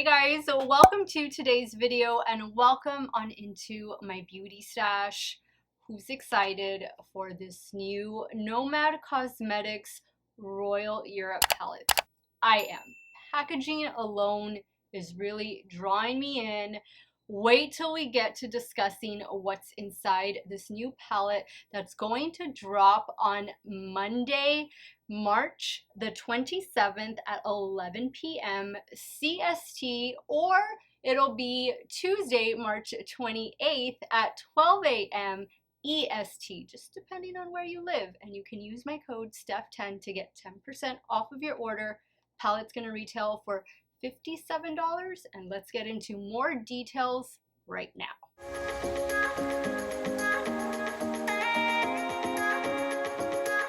guys, so welcome to today's video and welcome on into my beauty stash. Who's excited for this new Nomad Cosmetics Royal Europe palette? I am. Packaging alone is really drawing me in. Wait till we get to discussing what's inside this new palette that's going to drop on Monday, March the 27th at 11 p.m. CST, or it'll be Tuesday, March 28th at 12 a.m. EST, just depending on where you live. And you can use my code STEFF10 to get 10% off of your order. Palette's gonna retail for $57, and let's get into more details right now.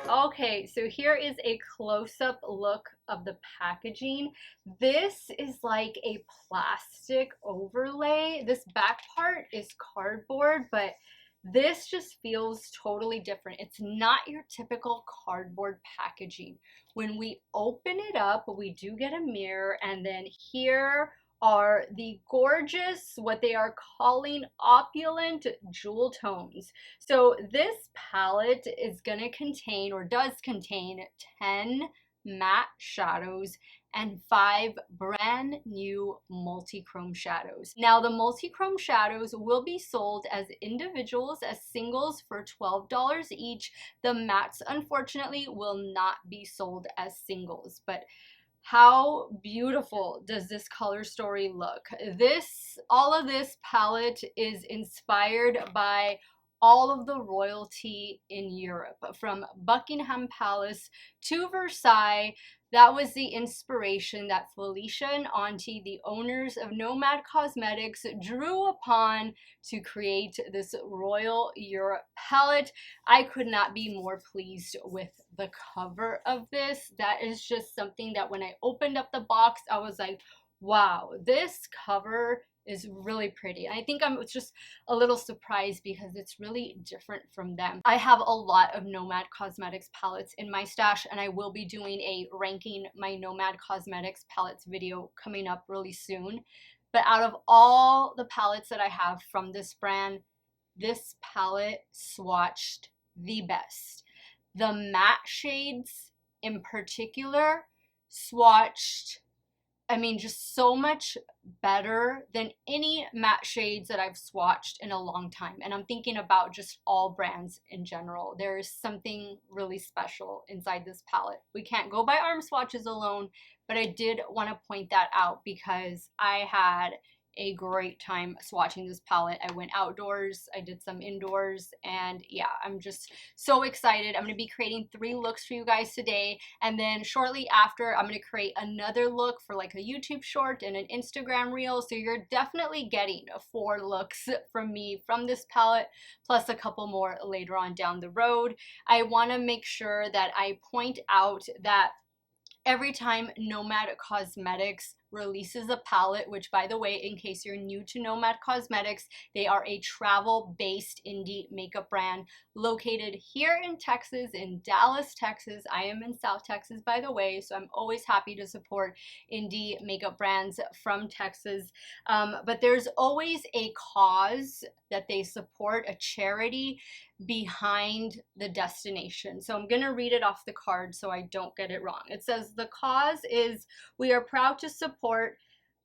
Okay, so here is a close-up look of the packaging. This is like a plastic overlay. This back part is cardboard, but this just feels totally different. It's not your typical cardboard packaging. When we open it up, we do get a mirror, and then here are the gorgeous, what they are calling opulent jewel tones. So this palette is gonna contain, or does contain, 10 matte shadows and 5 brand new multi-chrome shadows. Now the multi-chrome shadows will be sold as individuals, as singles for $12 each. The mattes unfortunately will not be sold as singles, but how beautiful does this color story look? All of this palette is inspired by all of the royalty in Europe, from Buckingham Palace to Versailles. That was the inspiration that Felicia and Auntie, the owners of Nomad Cosmetics, drew upon to create this Royal Europe palette. I could not be more pleased with the cover of this. That is just something that when I opened up the box, I was like, wow, this cover is really pretty. And I think I'm just a little surprised because it's really different from them. I have a lot of Nomad Cosmetics palettes in my stash, and I will be doing a ranking my Nomad Cosmetics palettes video coming up really soon. But out of all the palettes that I have from this brand, this palette swatched the best. The matte shades in particular swatched, I mean, just so much better than any matte shades that I've swatched in a long time. And I'm thinking about just all brands in general. There is something really special inside this palette. We can't go by arm swatches alone, but I did want to point that out because I had a great time swatching this palette. I went outdoors, I did some indoors, and yeah, I'm just so excited. I'm going to be creating 3 looks for you guys today, and then shortly after I'm going to create another look for like a YouTube short and an Instagram reel. So you're definitely getting 4 looks from me from this palette, plus a couple more later on down the road. I want to make sure that I point out that every time Nomad Cosmetics releases a palette, which by the way, in case you're new to Nomad Cosmetics, they are a travel-based indie makeup brand located here in Texas, in Dallas, Texas. I am in South Texas, by the way, so I'm always happy to support indie makeup brands from Texas. But there's always a cause that they support, a charity behind the destination. So I'm going to read it off the card so I don't get it wrong. It says the cause is, we are proud to support I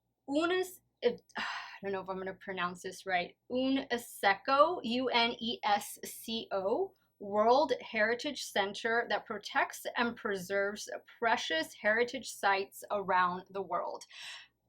don't know if I'm going to pronounce this right, UNESCO, UNESCO, World Heritage Center that protects and preserves precious heritage sites around the world.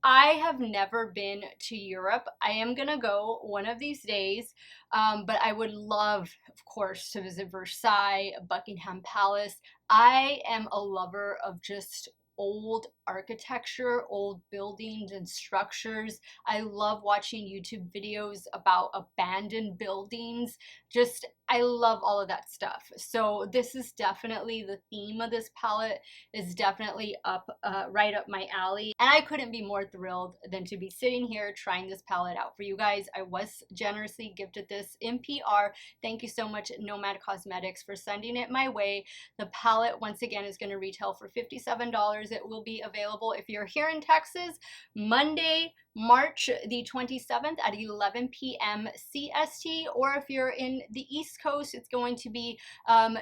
I have never been to Europe. I am gonna go one of these days, but I would love, of course, to visit Versailles, Buckingham Palace. I am a lover of just old architecture, old buildings and structures. I love watching YouTube videos about abandoned buildings. Just I love all of that stuff. So this is definitely the theme of this palette, is definitely up right up my alley. And I couldn't be more thrilled than to be sitting here trying this palette out for you guys. I was generously gifted this in PR. Thank you so much, Nomad Cosmetics, for sending it my way. The palette, once again, is going to retail for $57. It will be available if you're here in Texas, Monday, March the 27th at 11 p.m. CST, or if you're in the East Coast, it's going to be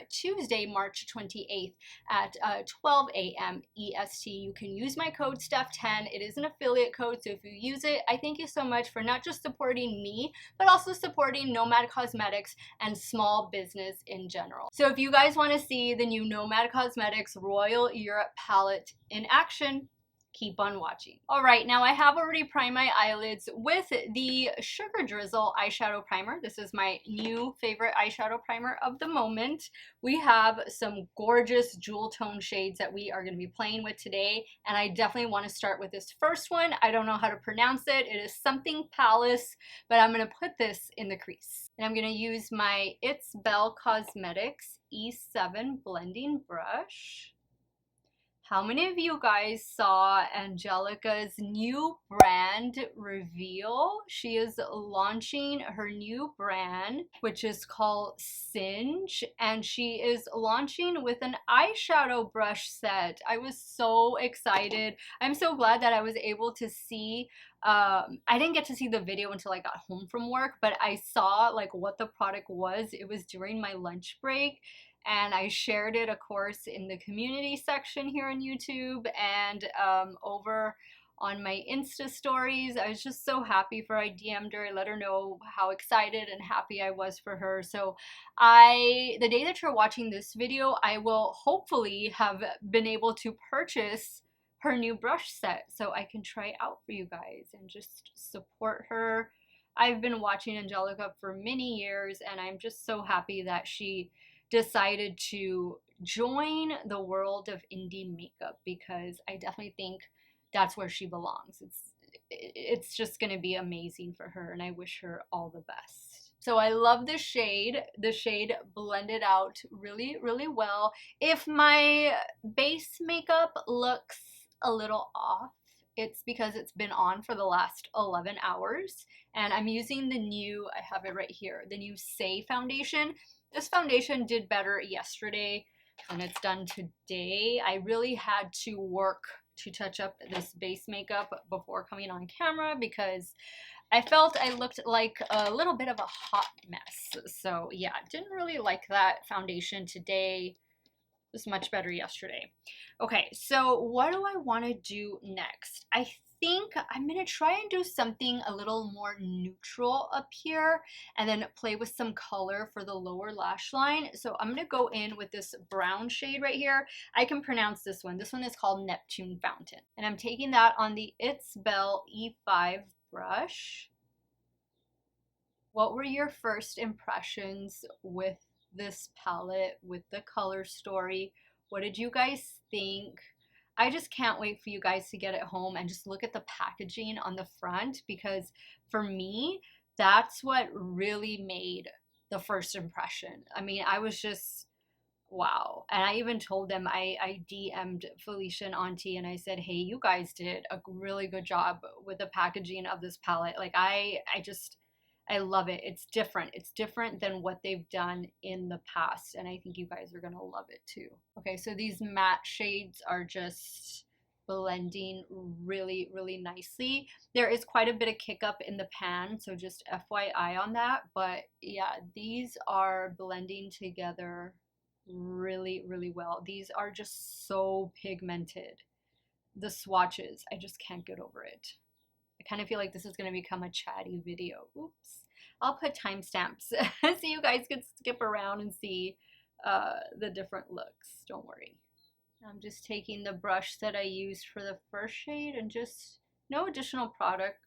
Tuesday, March 28th at 12 a.m. EST. You can use my code STEFF10. It is an affiliate code, so if you use it, I thank you so much for not just supporting me, but also supporting Nomad Cosmetics and small business in general. So if you guys want to see the new Nomad Cosmetics Royal Europe palette in action, keep on watching. All right, now I have already primed my eyelids with the Sugar Drizzle eyeshadow primer. This is my new favorite eyeshadow primer of the moment. We have some gorgeous jewel tone shades that we are going to be playing with today, and I definitely want to start with this first one. I don't know how to pronounce it. It is something Palace, but I'm going to put this in the crease. And I'm going to use my It's Belle Cosmetics E7 blending brush. How many of you guys saw Angelica's new brand reveal? She is launching her new brand, which is called Singe, and she is launching with an eyeshadow brush set. I was so excited. I'm so glad that I was able to see I didn't get to see the video until I got home from work, but I saw like what the product was. It was during my lunch break, and I shared it, of course, in the community section here on YouTube and over on my Insta stories. I was just so happy for her. I DM'd her, I let her know how excited and happy I was for her. So the day that you're watching this video, I will hopefully have been able to purchase her new brush set so I can try out for you guys and just support her. I've been watching Angelica for many years, and I'm just so happy that she decided to join the world of indie makeup, because I definitely think that's where she belongs. It's just going to be amazing for her, and I wish her all the best. So I love the shade. The shade blended out really, really well. If my base makeup looks a little off, it's because it's been on for the last 11 hours, and I'm using the new, I have it right here, the new Say foundation. This foundation did better yesterday than it's done today. I really had to work to touch up this base makeup before coming on camera because I felt I looked like a little bit of a hot mess. So yeah, didn't really like that foundation today. It was much better yesterday. Okay, so what do I want to do next? I think I'm going to try and do something a little more neutral up here and then play with some color for the lower lash line. So I'm going to go in with this brown shade right here. I can pronounce this one. This one is called Neptune Fountain. And I'm taking that on the It's Belle E5 brush. What were your first impressions with this palette, with the color story? What did you guys think? I just can't wait for you guys to get it home and just look at the packaging on the front, because for me, that's what really made the first impression. I mean, I was just, wow. And I even told them, I DM'd Felicia and Auntie and I said, hey, you guys did a really good job with the packaging of this palette. Like I love it. It's different. It's different than what they've done in the past, and I think you guys are going to love it too. Okay, so these matte shades are just blending really, really nicely. There is quite a bit of kick up in the pan, so just FYI on that. But yeah, these are blending together really, really well. These are just so pigmented. The swatches, I just can't get over it. I kind of feel like this is going to become a chatty video. Oops. I'll put timestamps so you guys can skip around and see the different looks. Don't worry. I'm just taking the brush that I used for the first shade and just no additional product.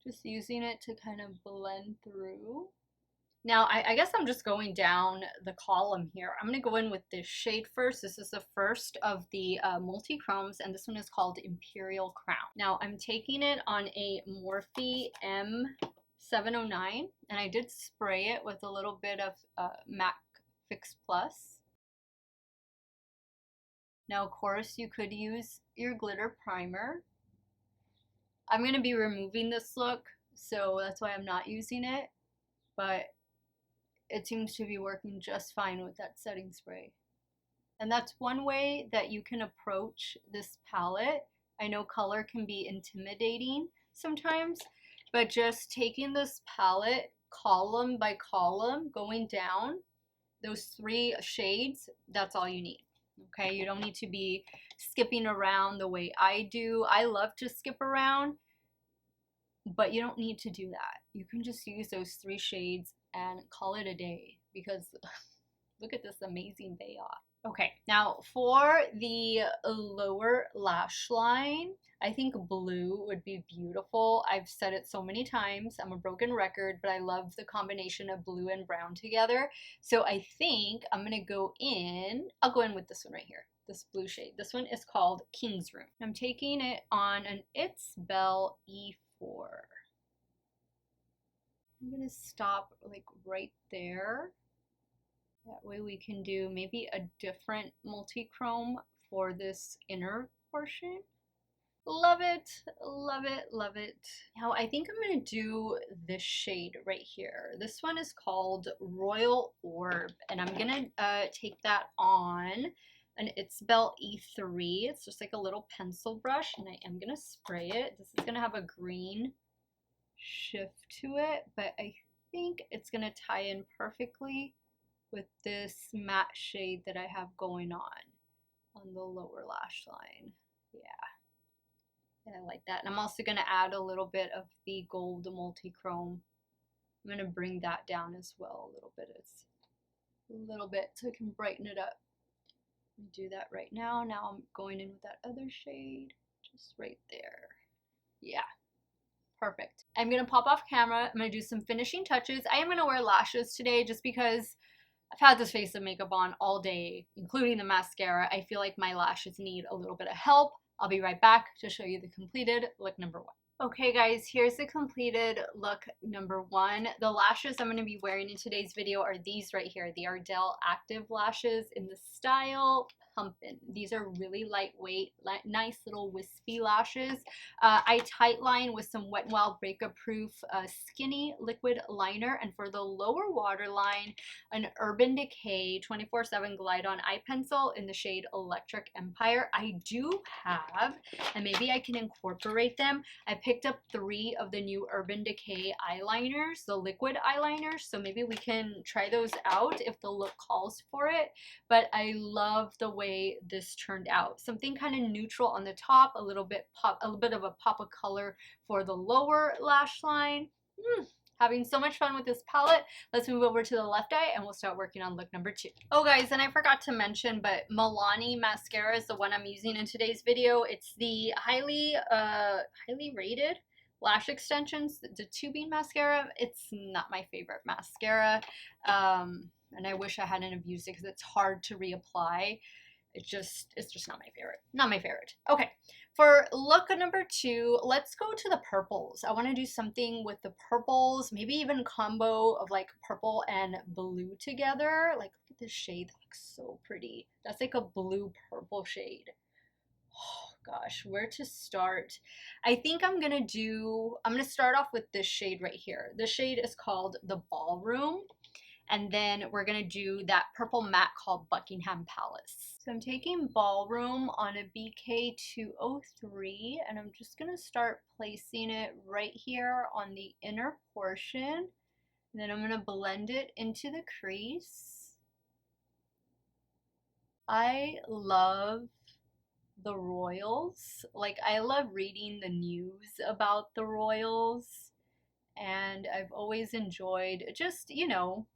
Just using it to kind of blend through. Now, I guess I'm just going down the column here. I'm going to go in with this shade first. This is the first of the multichromes, and this one is called Imperial Crown. Now, I'm taking it on a Morphe 709, and I did spray it with a little bit of MAC Fix Plus. Now, of course, you could use your glitter primer. I'm going to be removing this look, so that's why I'm not using it, but it seems to be working just fine with that setting spray. And that's one way that you can approach this palette. I know color can be intimidating sometimes, but just taking this palette column by column, going down, those 3 shades, that's all you need. Okay, you don't need to be skipping around the way I do. I love to skip around, but you don't need to do that. You can just use those 3 shades and call it a day, because look at this amazing payoff. Okay, now for the lower lash line, I think blue would be beautiful. I've said it so many times, I'm a broken record, but I love the combination of blue and brown together. So I think I'm gonna go in, I'll go in with this one right here, this blue shade. This one is called King's Room. I'm taking it on an It's Belle E4. I'm gonna stop like right there. That way we can do maybe a different multi-chrome for this inner portion. Love it, love it, love it. Now I think I'm gonna do this shade right here. This one is called Royal Orb, and I'm gonna take that on an It's Belle E3. It's just like a little pencil brush, and I am gonna spray it. This is gonna have a green shift to it, but I think it's gonna tie in perfectly with this matte shade that I have going on the lower lash line. Yeah, I like that. And I'm also gonna add a little bit of the gold multi-chrome. I'm gonna bring that down as well a little bit. It's a little bit so I can brighten it up. Do that right now. Now I'm going in with that other shade, just right there. Yeah. Perfect. I'm gonna pop off camera. I'm gonna do some finishing touches. I am gonna wear lashes today just because I've had this face of makeup on all day, including the mascara. I feel like my lashes need a little bit of help. I'll be right back to show you the completed look number 1. Okay guys, here's the completed look number 1. The lashes I'm going to be wearing in today's video are these right here, the Ardell Active Lashes in the style Pumpin. These are really lightweight, nice little wispy lashes. I tight line with some Wet n Wild Breakup Proof skinny liquid liner, and for the lower waterline, an Urban Decay 24/7 Glide On eye pencil in the shade Electric Empire. I do have, and maybe I can incorporate them, I picked up 3 of the new Urban Decay eyeliners, the liquid eyeliners, so maybe we can try those out if the look calls for it. But I love the way this turned out. Something kind of neutral on the top, a little bit of a pop of color for the lower lash line. Having so much fun with this palette. Let's move over to the left eye and we'll start working on look number 2. Oh guys, and I forgot to mention, but Milani Mascara is the one I'm using in today's video. It's the highly rated lash extensions, the tubing mascara. It's not my favorite mascara, and I wish I hadn't have used it because it's hard to reapply. It's just not my favorite. Okay, for look number 2, let's go to the purples. I want to do something with the purples, maybe even a combo of like purple and blue together. Like, look at this shade, that looks so pretty. That's like a blue purple shade. Oh gosh, where to start? I think I'm gonna start off with this shade right here. This shade is called the Ballroom. And then we're going to do that purple matte called Buckingham Palace. So I'm taking Ballroom on a BK203, and I'm just going to start placing it right here on the inner portion. And then I'm going to blend it into the crease. I love the royals. Like, I love reading the news about the royals. And I've always enjoyed just, you know,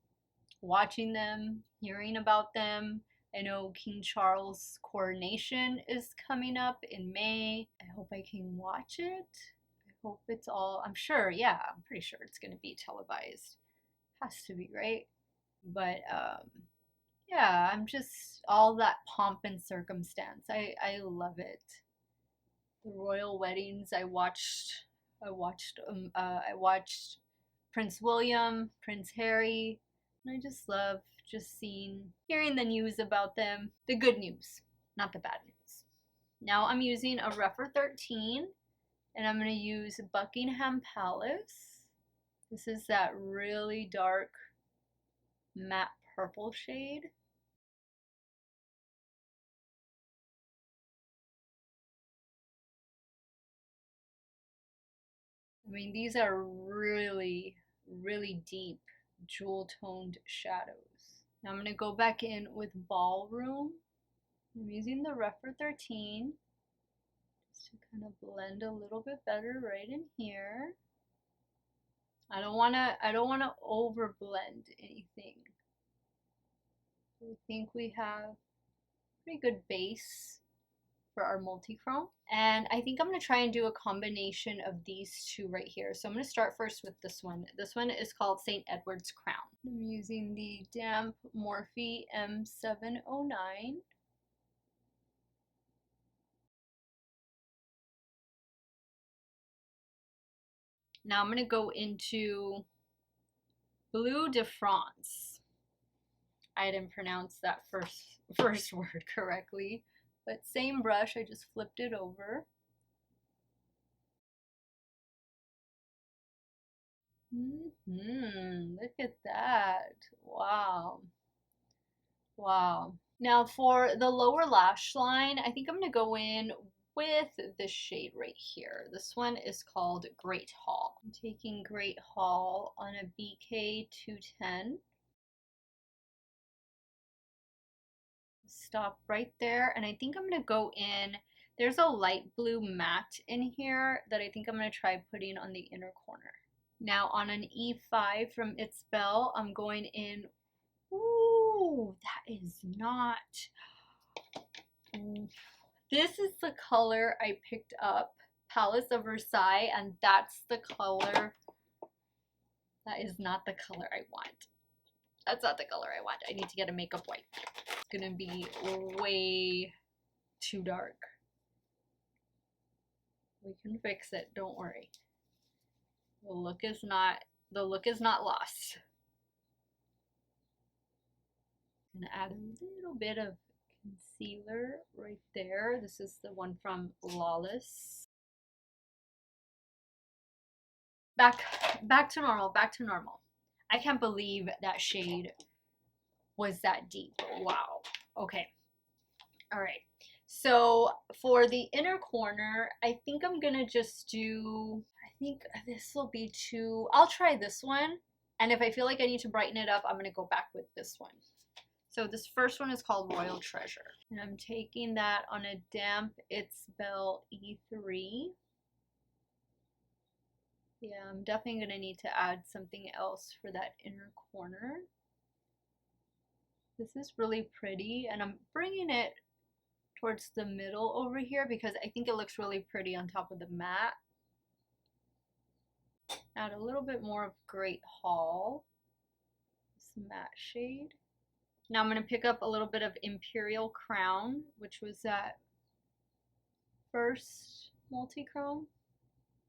watching them, hearing about them. I know King Charles' coronation is coming up in May. I hope I can watch it. I hope it's all, I'm sure, yeah, I'm pretty sure it's going to be televised. Has to be, right? But, yeah, I'm just, all that pomp and circumstance. I love it. The royal weddings, I watched Prince William, Prince Harry. And I just love just hearing the news about them. The good news, not the bad news. Now I'm using a Rephr 13, and I'm going to use Buckingham Palace. This is that really dark matte purple shade. I mean, these are really, really deep jewel toned shadows. Now I'm going to go back in with Ballroom. I'm using the Rephr 13 just to kind of blend a little bit better right in here. I don't want to over blend anything. I think we have a pretty good base for our multi-chrome. And I think I'm going to try and do a combination of these two right here. So I'm going to start first with this one. This one is called St. Edward's Crown. I'm using the Damp Morphe M709. Now I'm going to go into Bleu de France. I didn't pronounce that first word correctly, but same brush, I just flipped it over. Look at that. Wow. Wow. Now for the lower lash line, I think I'm going to go in with this shade right here. This one is called Great Hall. I'm taking Great Hall on a BK 210. Stop right there, and I think I'm going to go in. There's a light blue matte in here that I think I'm going to try putting on the inner corner. Now on an E5 from It's Belle, I'm going in. Ooh, that is not. This is the color I picked up, Palace of Versailles, and that's the color. That is not the color I want. That's not the color I want. I need to get a makeup wipe. It's gonna be way too dark. We can fix it, don't worry. The look is not lost. I'm gonna add a little bit of concealer right there. This is the one from Lawless. Back to normal, back to normal. I can't believe that shade was that deep. Wow. Okay. All right. So for the inner corner, I think I'm gonna just do, I think this will be too, I'll try this one. And if I feel like I need to brighten it up, I'm gonna go back with this one. So this first one is called Royal Treasure. And I'm taking that on a damp It's Belle E3. Yeah, I'm definitely gonna need to add something else for that inner corner. This is really pretty, and I'm bringing it towards the middle over here because I think it looks really pretty on top of the matte. Add a little bit more of Great Hall, this matte shade. Now I'm going to pick up a little bit of Imperial Crown, which was that first multi-chrome,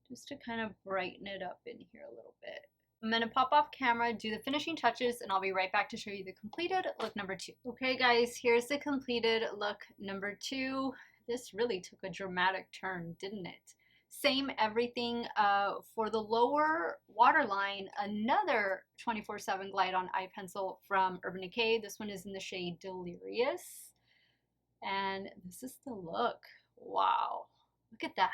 just to kind of brighten it up in here a little bit. I'm going to pop off camera, do the finishing touches, and I'll be right back to show you the completed look number 2. Okay guys, here's the completed look number 2. This really took a dramatic turn, didn't it? Same everything. For the lower waterline, another 24/7 Glide On eye pencil from Urban Decay. This one is in the shade Delirious. And this is the look. Wow. Look at that.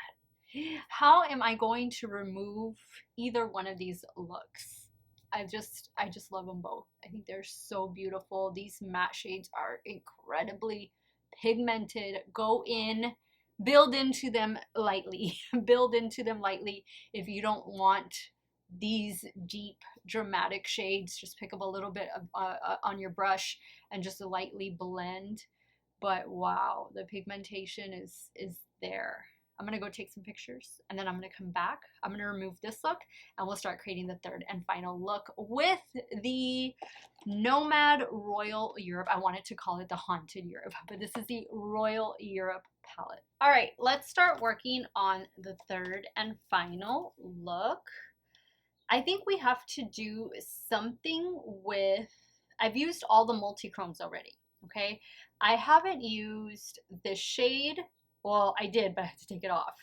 How am I going to remove either one of these looks? I just love them both. I think they're so beautiful. These matte shades are incredibly pigmented. Go in, build into them lightly. Build into them lightly. If you don't want these deep dramatic shades, just pick up a little bit of, on your brush and just lightly blend. But wow, the pigmentation is there. I'm gonna go take some pictures and then I'm gonna come back. I'm gonna remove this look and we'll start creating the third and final look with the Nomad Royal Europe. I wanted to call it the Haunted Europe, but this is the Royal Europe palette. All right, let's start working on the third and final look. I think we have to do something with, I've used all the multichromes already, okay? I haven't used this shade. Well, I did, but I had to take it off.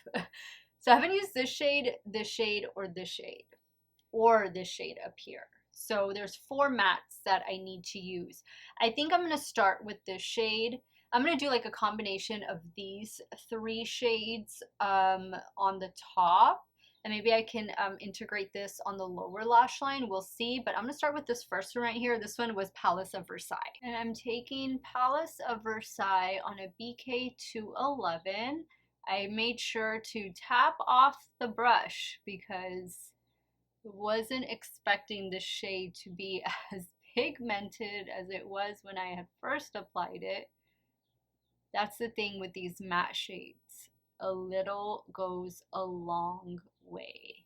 So I haven't used this shade, or this shade, or this shade up here. So there's 4 mattes that I need to use. I think I'm gonna start with this shade. I'm gonna do like a combination of these 3 shades on the top. And maybe I can integrate this on the lower lash line. We'll see. But I'm going to start with this first one right here. This one was Palace of Versailles. And I'm taking Palace of Versailles on a BK211. I made sure to tap off the brush because I wasn't expecting the shade to be as pigmented as it was when I had first applied it. That's the thing with these matte shades. A little goes a long way.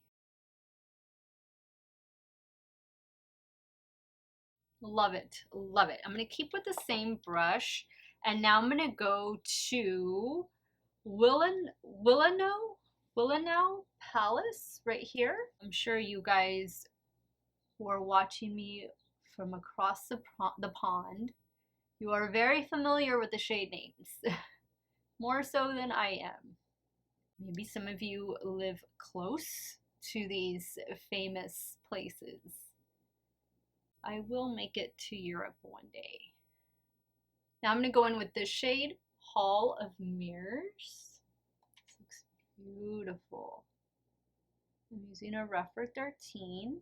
Love it, love it. I'm gonna keep with the same brush, and now I'm gonna go to Willenau Palace right here. I'm sure you guys who are watching me from across the pond, you are very familiar with the shade names, more so than I am. Maybe some of you live close to these famous places. I will make it to Europe one day. Now I'm going to go in with this shade, Hall of Mirrors. This looks beautiful. I'm using a Rephr 13.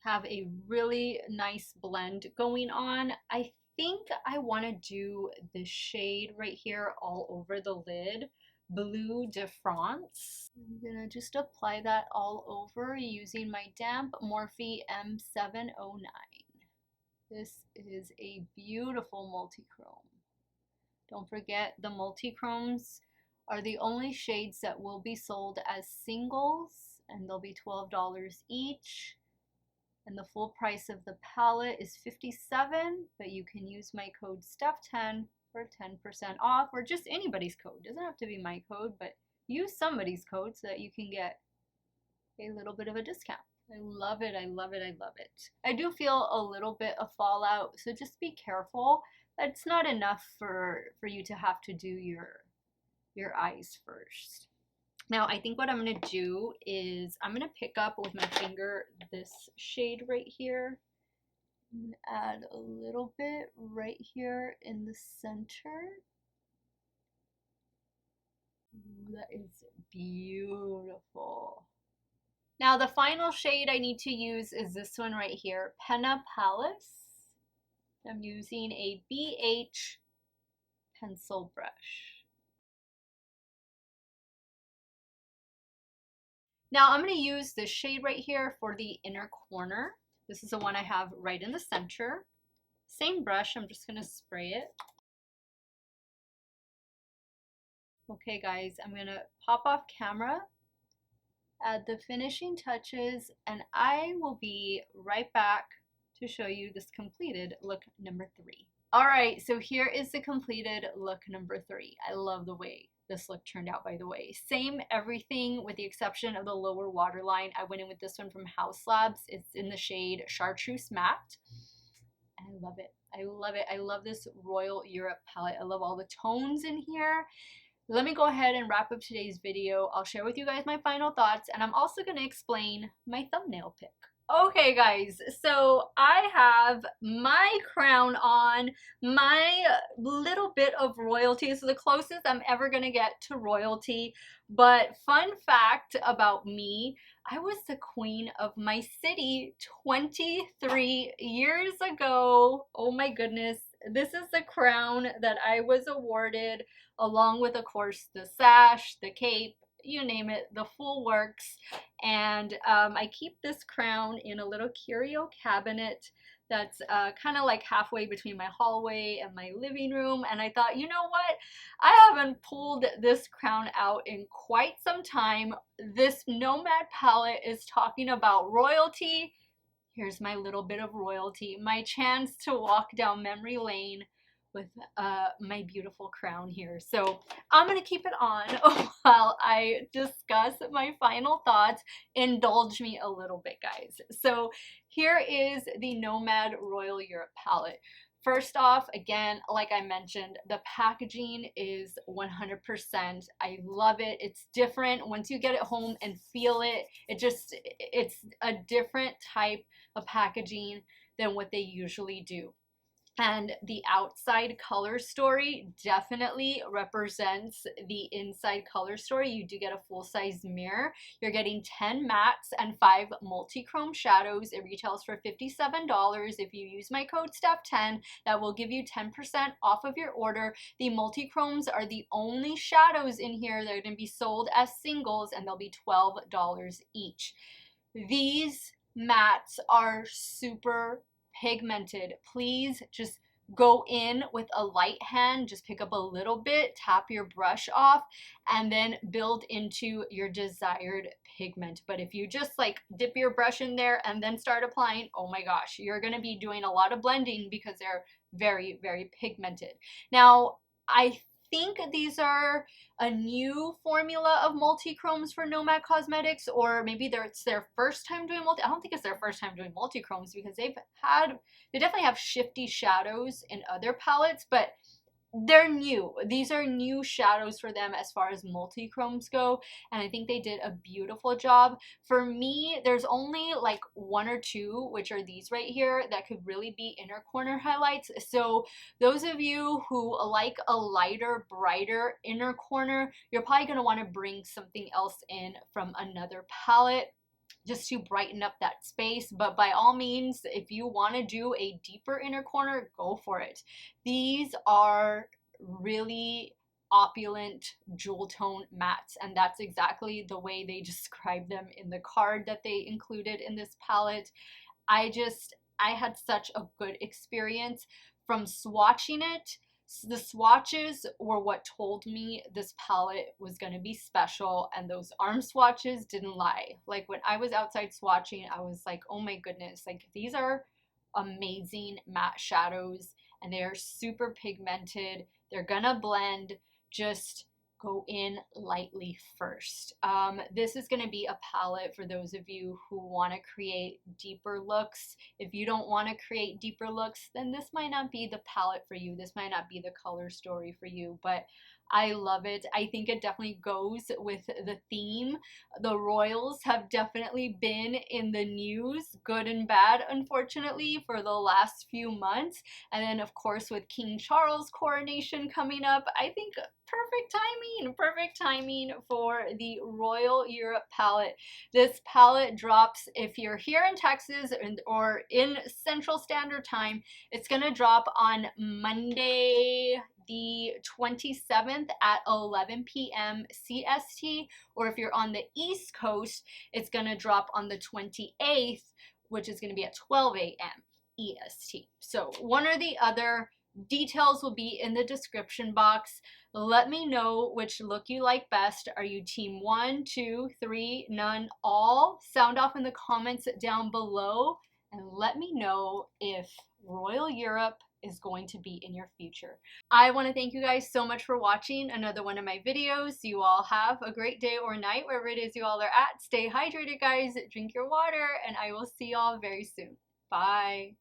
Have a really nice blend going on. I think I want to do the shade right here all over the lid, Bleu de France. I'm gonna just apply that all over using my damp Morphe M709. This is a beautiful multichrome. Don't forget, the multichromes are the only shades that will be sold as singles, and they'll be $12 each. And the full price of the palette is $57, but you can use my code STEFF10 for 10% off, or just anybody's code. It doesn't have to be my code, but use somebody's code so that you can get a little bit of a discount. I love it, I love it, I love it. I do feel a little bit of fallout, so just be careful. It's not enough for you to have to do your eyes first. Now, I think what I'm going to do is I'm going to pick up with my finger this shade right here and add a little bit right here in the center. Ooh, that is beautiful. Now, the final shade I need to use is this one right here, Penna Palace. I'm using a BH pencil brush. Now I'm going to use this shade right here for the inner corner. This is the one I have right in the center. Same brush, I'm just going to spray it. Okay guys, I'm going to pop off camera, add the finishing touches, and I will be right back to show you this completed look number 3. Alright, so here is the completed look number 3. I love the way this look turned out, by the way. Same everything with the exception of the lower waterline. I went in with this one from House Labs. It's in the shade Chartreuse Matte. And I love it. I love it. I love this Royal Europe palette. I love all the tones in here. Let me go ahead and wrap up today's video. I'll share with you guys my final thoughts, and I'm also going to explain my thumbnail pick. Okay guys, so I have my crown on, my little bit of royalty. This is the closest I'm ever gonna get to royalty. But fun fact about me, I was the queen of my city 23 years ago. Oh my goodness. This is the crown that I was awarded, along with, of course, the sash, the cape, you name it, the full works. And I keep this crown in a little curio cabinet that's kind of like halfway between my hallway and my living room. And I thought, you know what? I haven't pulled this crown out in quite some time. This Nomad palette is talking about royalty. Here's my little bit of royalty, my chance to walk down memory lane with my beautiful crown here. So I'm gonna keep it on while I discuss my final thoughts. Indulge me a little bit, guys. So here is the Nomad Royal Europe palette. First off, again, like I mentioned, the packaging is 100%. I love it. It's different. Once you get it home and feel it, it's a different type of packaging than what they usually do. And the outside color story definitely represents the inside color story. You do get a full-size mirror. You're getting 10 mattes and 5 multi-chrome shadows. It retails for $57. If you use my code STEFF10, that will give you 10% off of your order. The multi-chromes are the only shadows in here that are going to be sold as singles, and they'll be $12 each. These mattes are super pigmented. Please just go in with a light hand, just pick up a little bit, tap your brush off, and then build into your desired pigment. But if you just like dip your brush in there and then start applying, oh my gosh, you're going to be doing a lot of blending because they're very, very pigmented. Now, I think these are a new formula of multi-chromes for Nomad Cosmetics, or maybe it's their first time doing I don't think it's their first time doing multi-chromes, because they definitely have shifty shadows in other palettes, but they're new. These are new shadows for them as far as multi-chromes go, and I think they did a beautiful job. For me, there's only like 1 or 2, which are these right here, that could really be inner corner highlights. So those of you who like a lighter, brighter inner corner, you're probably going to want to bring something else in from another palette just to brighten up that space. But by all means, if you want to do a deeper inner corner, go for it. These are really opulent jewel tone mattes, and that's exactly the way they describe them in the card that they included in this palette. I had such a good experience from swatching it. The swatches were what told me this palette was going to be special, and those arm swatches didn't lie. Like when I was outside swatching, I was like, oh my goodness, like these are amazing matte shadows, and they are super pigmented. They're gonna blend. Just go in lightly first. This is going to be a palette for those of you who want to create deeper looks. If you don't want to create deeper looks, then this might not be the palette for you. This might not be the color story for you, but I love it. I think it definitely goes with the theme. The royals have definitely been in the news, good and bad, unfortunately, for the last few months. And then, of course, with King Charles' coronation coming up, I think perfect timing for the Royal Europe palette. This palette drops, if you're here in Texas or in Central Standard Time, it's gonna drop on Monday the 27th at 11 p.m. CST, or if you're on the East Coast, it's gonna drop on the 28th, which is gonna be at 12 a.m. EST. So one or the other. Details will be in the description box. Let me know which look you like best. Are you team 1, 2, 3, none, all? Sound off in the comments down below, and let me know if Royal Europe is going to be in your future. I want to thank you guys so much for watching another one of my videos. You all have a great day or night wherever it is you all are at. Stay hydrated, guys. Drink your water, and I will see y'all very soon. Bye.